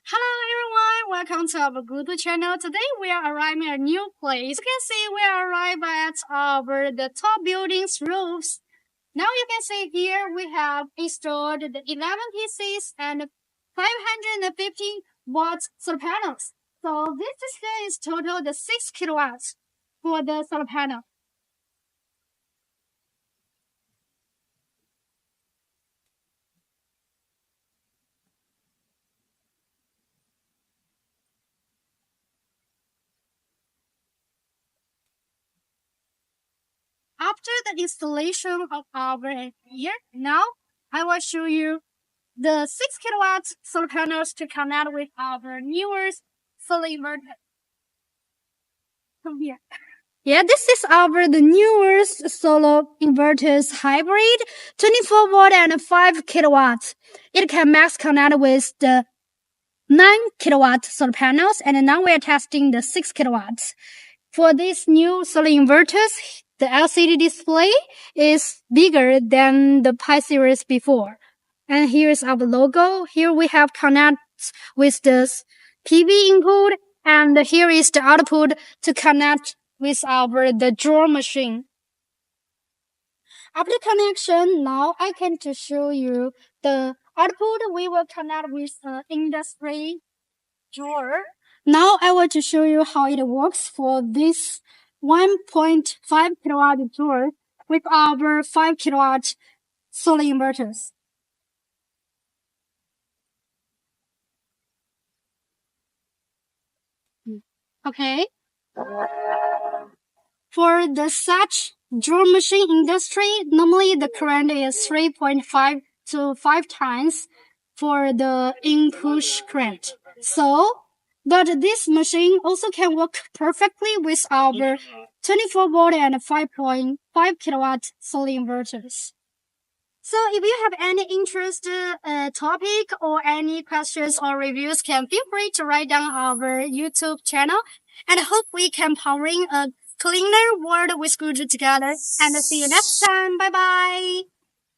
Hello everyone, welcome to our GOOTU channel. Today we are arriving at a new place. You can see we are arrived at the top building's roofs. Now you can see here we have installed the 11 PCs and 550 watts solar panels. So this display is total the 6 kilowatts for the solar panel. After the installation of our here, now I will show you the 6 kilowatt solar panels to connect with our newest solar inverter. Come here. Yeah, this is the newest solar inverters hybrid, 24 watt and 5 kilowatts. It can max connect with the 9 kilowatt solar panels, and now we are testing the 6 kilowatts. For these new solar inverters, the LCD display is bigger than the Pi series before. And here's our logo. Here we have connect with the PV input, and here is the output to connect with the drawer machine. After connection, now I can to show you the output. We will connect with the industry drawer. Now I want to show you how it works for this 1.5 kilowatt drawer with our 5 kilowatt solar inverters. Okay. For the such drawer machine industry, normally the current is 3.5 to 5 times for the in-push current. But this machine also can work perfectly with our 24 volt and 5.5 kilowatt solar inverters. So if you have any interest topic or any questions or reviews, can feel free to write down our YouTube channel. And I hope we can powering a cleaner world with GOOTU together. And see you next time. Bye bye.